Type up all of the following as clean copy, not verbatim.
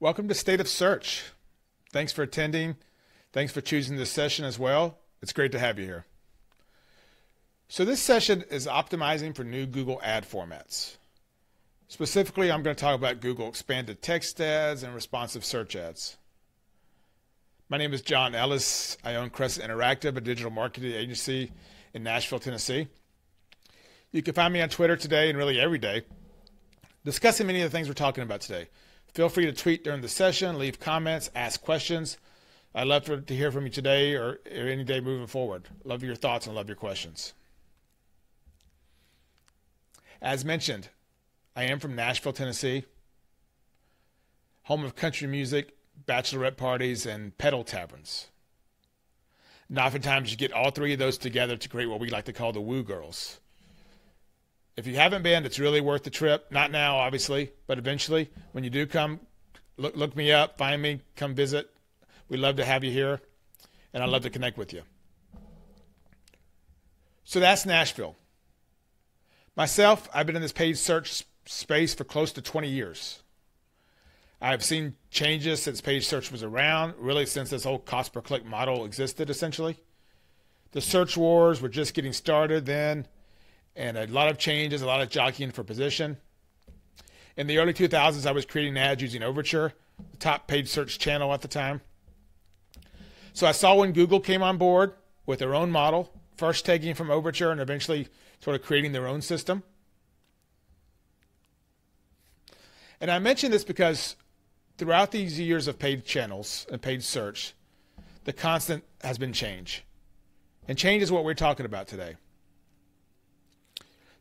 Welcome to State of Search. Thanks for attending. Thanks for choosing this session as well. It's great to have you here. So this session is optimizing for new Google ad formats. Specifically, I'm going to talk about Google expanded text ads and responsive search ads. My name is John Ellis. I own Crescent Interactive, a digital marketing agency in Nashville, Tennessee. You can find me on Twitter today and really every day, discussing many of the things we're talking about today. Feel free to tweet during the session, leave comments, ask questions. I'd love to hear from you today or any day moving forward. Love your thoughts and love your questions. As mentioned, I am from Nashville, Tennessee, home of country music, bachelorette parties, and pedal taverns. And oftentimes you get all three of those together to create what we like to call the Woo Girls. If you haven't been, it's really worth the trip. Not now, obviously, but eventually. When you do come, look me up, find me, come visit. We'd love to have you here, and I'd love to connect with you. So that's Nashville. Myself, I've been in this paid search space for close to 20 years. I've seen changes since paid search was around, really since this whole cost per click model existed, essentially. The search wars were just getting started then, and a lot of changes, a lot of jockeying for position. In the early 2000s, I was creating ads using Overture, the top paid search channel at the time. So I saw when Google came on board with their own model, first taking from Overture and eventually sort of creating their own system. And I mention this because throughout these years of paid channels and paid search, the constant has been change. And change is what we're talking about today.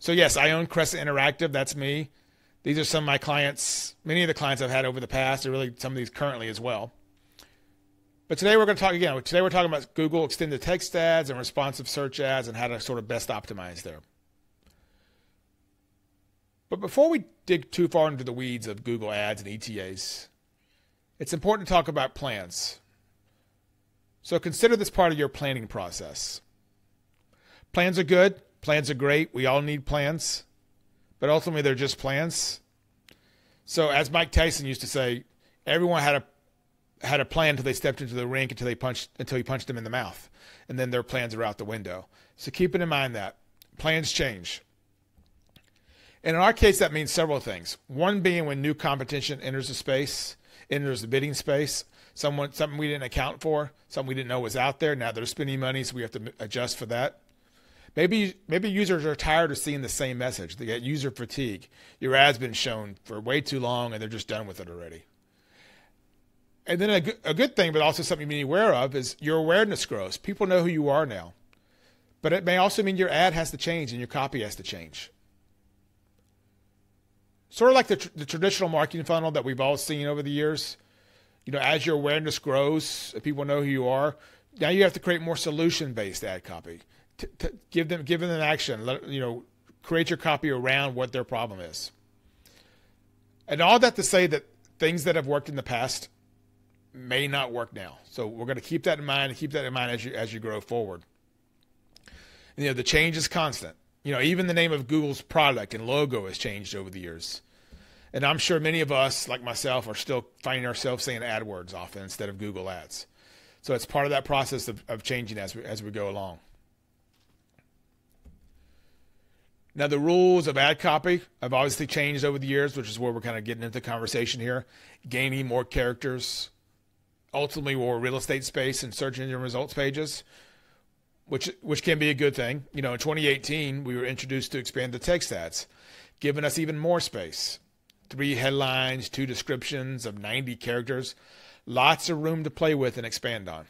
So yes, I own Crescent Interactive. That's me. These are some of my clients, many of the clients I've had over the past, and really some of these currently as well. But today we're going to talk again. Today we're talking about Google extended text ads and responsive search ads and how to sort of best optimize there. But before we dig too far into the weeds of Google ads and ETAs, it's important to talk about plans. So consider this part of your planning process. Plans are good. Plans are great. We all need plans. But ultimately, they're just plans. So as Mike Tyson used to say, everyone had a plan until they stepped into the ring, until he punched them in the mouth. And then their plans are out the window. So keep it in mind that plans change. And in our case, that means several things. One being when new competition enters the space, enters the bidding space, something we didn't account for, something we didn't know was out there. Now they're spending money, so we have to adjust for that. Maybe users are tired of seeing the same message. They get user fatigue. Your ad's been shown for way too long, and they're just done with it already. And then a good thing, but also something you need to be aware of, is your awareness grows. People know who you are now. But it may also mean your ad has to change and your copy has to change. Sort of like the traditional marketing funnel that we've all seen over the years. You know, as your awareness grows, if people know who you are, now you have to create more solution-based ad copy. To give them an action. Create your copy around what their problem is. And all that to say that things that have worked in the past may not work now. So we're going to keep that in mind and keep that in mind as you grow forward. And, the change is constant. Even the name of Google's product and logo has changed over the years. And I'm sure many of us, like myself, are still finding ourselves saying AdWords often instead of Google Ads. So it's part of that process of changing as we go along. Now, the rules of ad copy have obviously changed over the years, which is where we're kind of getting into the conversation here. Gaining more characters, ultimately more real estate space and search engine results pages, which can be a good thing. In 2018, we were introduced to expanded text ads, giving us even more space. 3 headlines, 2 descriptions of 90 characters. Lots of room to play with and expand on.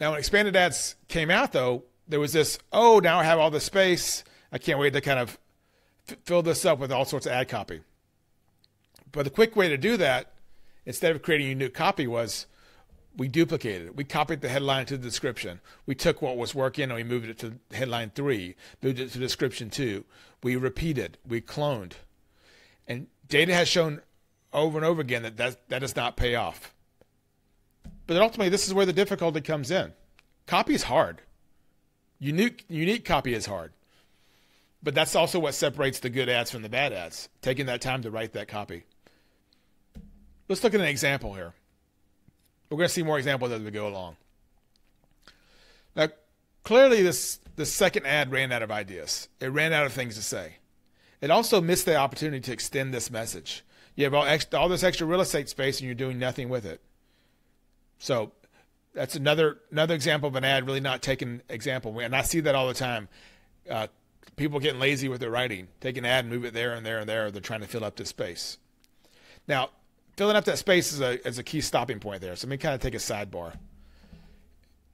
Now, when expanded ads came out, though, there was this, now I have all the space. I can't wait to kind of fill this up with all sorts of ad copy. But the quick way to do that, instead of creating unique copy, was we duplicated it. We copied the headline to the description. We took what was working and we moved it to headline 3, moved it to description 2. We repeated, we cloned. And data has shown over and over again that does not pay off. But ultimately, this is where the difficulty comes in. Copy is hard. Unique copy is hard. But that's also what separates the good ads from the bad ads, taking that time to write that copy. Let's look at an example here. We're going to see more examples as we go along. Now, clearly the second ad ran out of ideas. It ran out of things to say. It also missed the opportunity to extend this message. You have all this extra real estate space and you're doing nothing with it. So that's another example of an ad really not taking example. And I see that all the time. People getting lazy with their writing. Take an ad and move it there and there and there. They're trying to fill up this space. Now, filling up that space is a key stopping point there. So let me kind of take a sidebar.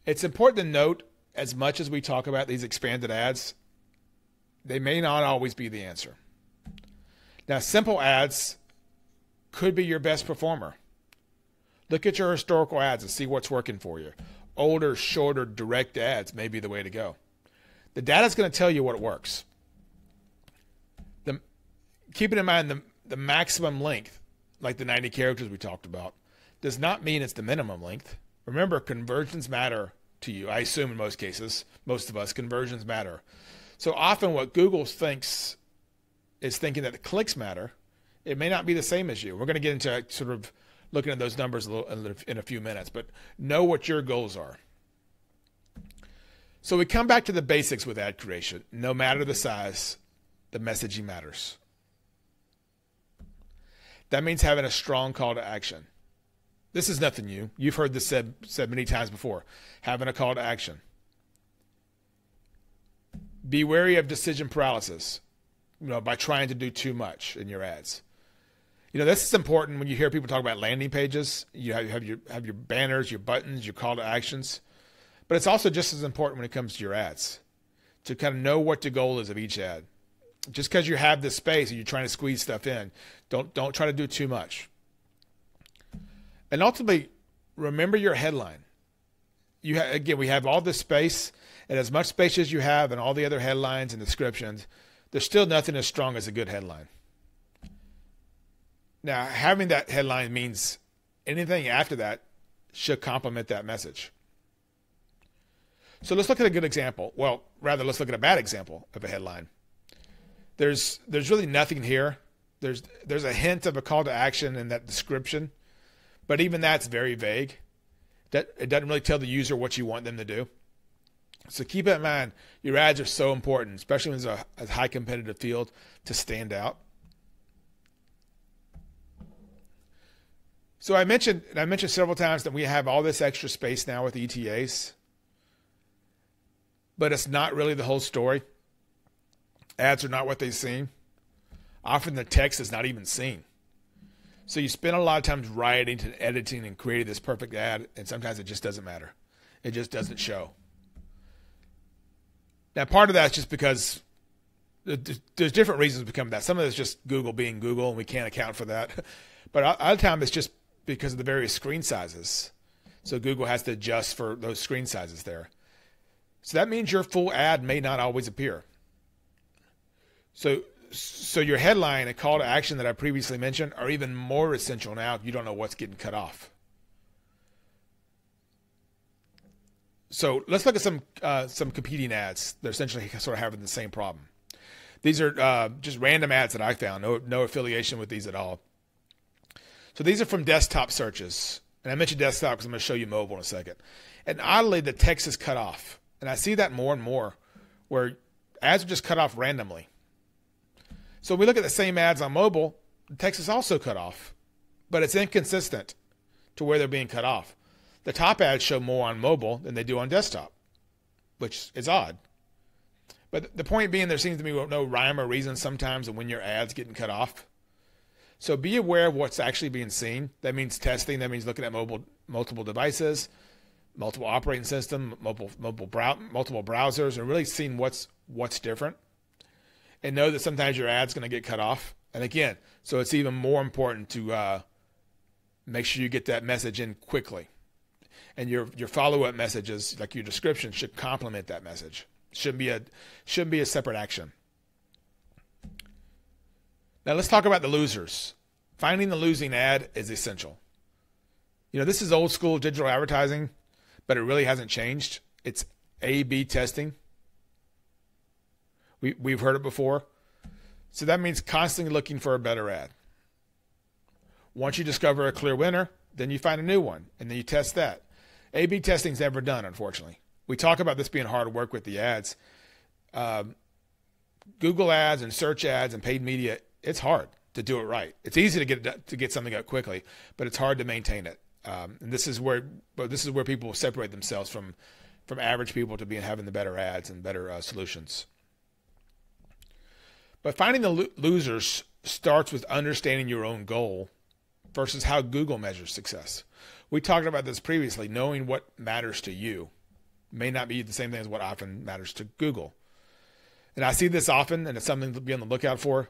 It's important to note, as much as we talk about these expanded ads, they may not always be the answer. Now, simple ads could be your best performer. Look at your historical ads and see what's working for you. Older, shorter, direct ads may be the way to go. The data is going to tell you what works. Keeping in mind the maximum length, like the 90 characters we talked about, does not mean it's the minimum length. Remember, conversions matter to you. I assume in most cases, most of us, conversions matter. So often what Google thinks is thinking that the clicks matter. It may not be the same as you. We're going to get into sort of looking at those numbers in a few minutes, but know what your goals are. So we come back to the basics with ad creation. No matter the size, the messaging matters. That means having a strong call to action. This is nothing new. You've heard this said many times before. Having a call to action. Be wary of decision paralysis, by trying to do too much in your ads. This is important when you hear people talk about landing pages. You have your banners, your buttons, your call to actions. But it's also just as important when it comes to your ads, to kind of know what the goal is of each ad. Just because you have this space and you're trying to squeeze stuff in, don't try to do too much. And ultimately, remember your headline. Again, we have all this space, and as much space as you have and all the other headlines and descriptions, there's still nothing as strong as a good headline. Now, having that headline means anything after that should complement that message. So let's look at a good example. Well, rather, let's look at a bad example of a headline. There's really nothing here. There's a hint of a call to action in that description, but even that's very vague. It doesn't really tell the user what you want them to do. So keep in mind, your ads are so important, especially when it's a high competitive field, to stand out. So I mentioned several times that we have all this extra space now with ETAs, but it's not really the whole story. Ads are not what they seem. Often the text is not even seen. So you spend a lot of times writing and editing and creating this perfect ad, and sometimes it just doesn't matter. It just doesn't show. Now, part of that is just because there's different reasons to become that. Some of it's just Google being Google, and we can't account for that. But other times it's just because of the various screen sizes. So Google has to adjust for those screen sizes there. So that means your full ad may not always appear. So your headline and call to action that I previously mentioned are even more essential now if you don't know what's getting cut off. So let's look at some competing ads. They're essentially sort of having the same problem. These are just random ads that I found. No affiliation with these at all. So these are from desktop searches. And I mentioned desktop because I'm going to show you mobile in a second. And oddly, the text is cut off. And I see that more and more where ads are just cut off randomly. So when we look at the same ads on mobile, the text is also cut off. But it's inconsistent to where they're being cut off. The top ads show more on mobile than they do on desktop, which is odd. But the point being, there seems to be no rhyme or reason sometimes of when your ad's getting cut off. So be aware of what's actually being seen. That means testing. That means looking at multiple devices, multiple operating system, multiple browsers, and really seeing what's different. And know that sometimes your ad's going to get cut off. And again, so it's even more important to make sure you get that message in quickly. And your follow-up messages, like your description, should complement that message. Shouldn't be a separate action. Now let's talk about the losers. Finding the losing ad is essential. This is old school digital advertising, but it really hasn't changed. It's A/B testing. We've heard it before. So that means constantly looking for a better ad. Once you discover a clear winner, then you find a new one, and then you test that. A/B testing is never done, unfortunately. We talk about this being hard to work with the ads. Google ads and search ads and paid media, it's hard to do it right. It's easy to get something up quickly, but it's hard to maintain it. And this is where people separate themselves from average people to having the better ads and better solutions. But finding the losers starts with understanding your own goal versus how Google measures success. We talked about this previously. Knowing what matters to you may not be the same thing as what often matters to Google. And I see this often, and it's something to be on the lookout for.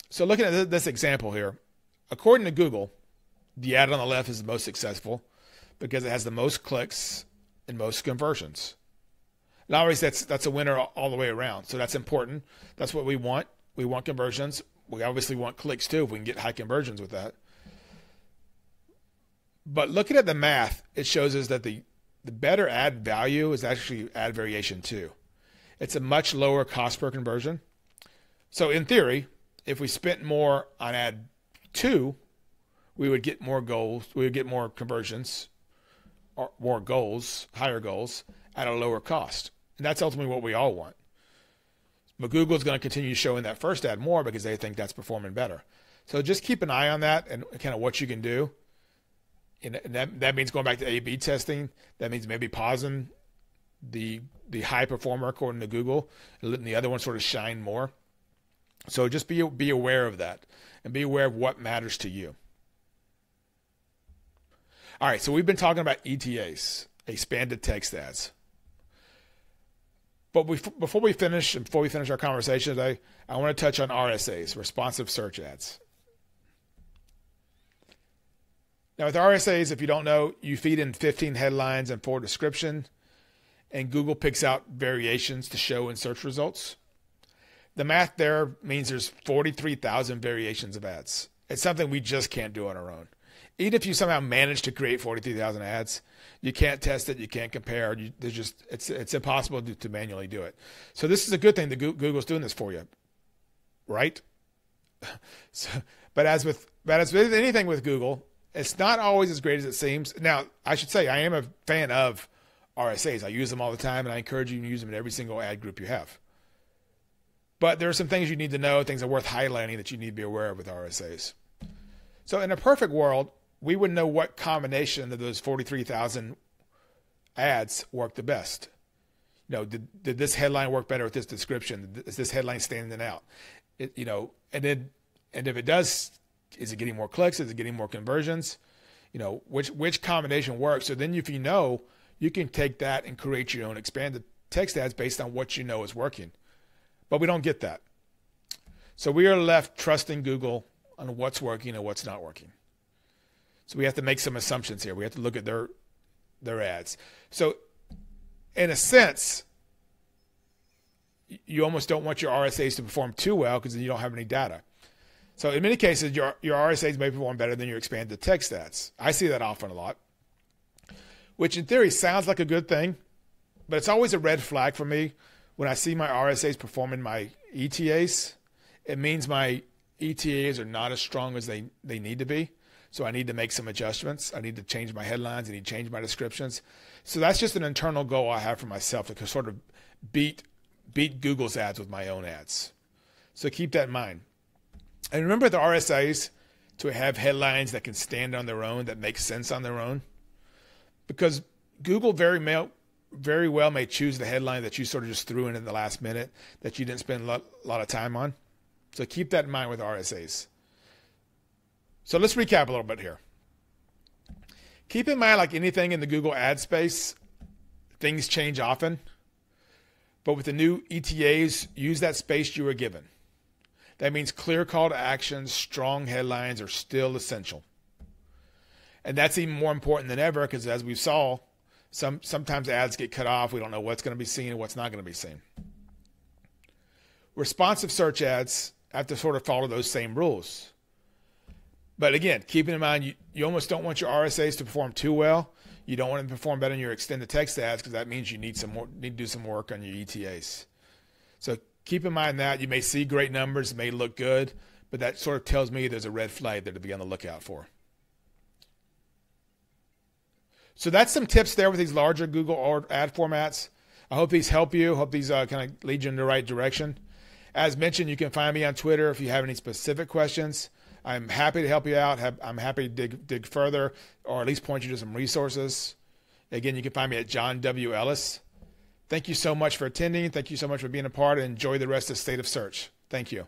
So looking at this example here, according to Google, the ad on the left is the most successful because it has the most clicks and most conversions. And obviously that's a winner all the way around. So that's important. That's what we want. We want conversions. We obviously want clicks too if we can get high conversions with that. But looking at the math, it shows us that the better ad value is actually ad variation 2. It's a much lower cost per conversion. So in theory, if we spent more on ad 2, we would get more goals, we would get more conversions, or more goals, higher goals, at a lower cost. And that's ultimately what we all want. But Google's going to continue showing that first ad more because they think that's performing better. So just keep an eye on that and kind of what you can do. And that means going back to A/B testing. That means maybe pausing the high performer according to Google and letting the other one sort of shine more. So just be aware of that and be aware of what matters to you. All right, so we've been talking about ETAs, expanded text ads. But before we finish our conversation today, I want to touch on RSAs, responsive search ads. Now with RSAs, if you don't know, you feed in 15 headlines and 4 description, and Google picks out variations to show in search results. The math there means there's 43,000 variations of ads. It's something we just can't do on our own. Even if you somehow manage to create 43,000 ads, you can't test it, you can't compare. It's impossible to manually do it. So this is a good thing that Google's doing this for you, right? But as with anything with Google, it's not always as great as it seems. Now, I should say I am a fan of RSAs. I use them all the time, and I encourage you to use them in every single ad group you have. But there are some things you need to know, things that are worth highlighting that you need to be aware of with RSAs. So in a perfect world, we would know what combination of those 43,000 ads work the best. Did this headline work better with this description? Is this headline standing out? And if it does, is it getting more clicks? Is it getting more conversions? Which combination works? So then if you know, you can take that and create your own expanded text ads based on what you know is working. But we don't get that. So we are left trusting Google on what's working and what's not working. So we have to make some assumptions here. We have to look at their ads. So in a sense, you almost don't want your RSAs to perform too well because then you don't have any data. So in many cases, your RSAs may perform better than your expanded text ads. I see that often a lot, which in theory sounds like a good thing, but it's always a red flag for me when I see my RSAs performing my ETAs. It means my ETAs are not as strong as they need to be. So I need to make some adjustments. I need to change my headlines. I need to change my descriptions. So that's just an internal goal I have for myself to sort of beat Google's ads with my own ads. So keep that in mind. And remember the RSAs to have headlines that can stand on their own, that make sense on their own. Because Google very well may choose the headline that you sort of just threw in the last minute that you didn't spend a lot of time on. So keep that in mind with RSAs. So let's recap a little bit here. Keep in mind, like anything in the Google ad space, things change often. But with the new ETAs, use that space you were given. That means clear call to action, strong headlines are still essential. And that's even more important than ever because as we saw, sometimes ads get cut off. We don't know what's going to be seen and what's not going to be seen. Responsive search ads have to sort of follow those same rules. But again, keeping in mind, you almost don't want your RSAs to perform too well. You don't want them to perform better in your extended text ads because that means you need to do some work on your ETAs. So keep in mind that you may see great numbers, it may look good, but that sort of tells me there's a red flag there to be on the lookout for. So that's some tips there with these larger Google ad formats. I hope these help you. Hope these kind of lead you in the right direction. As mentioned, you can find me on Twitter if you have any specific questions. I'm happy to help you out. I'm happy to dig further, or at least point you to some resources. Again, you can find me at John W. Ellis. Thank you so much for attending. Thank you so much for being a part, and enjoy the rest of State of Search. Thank you.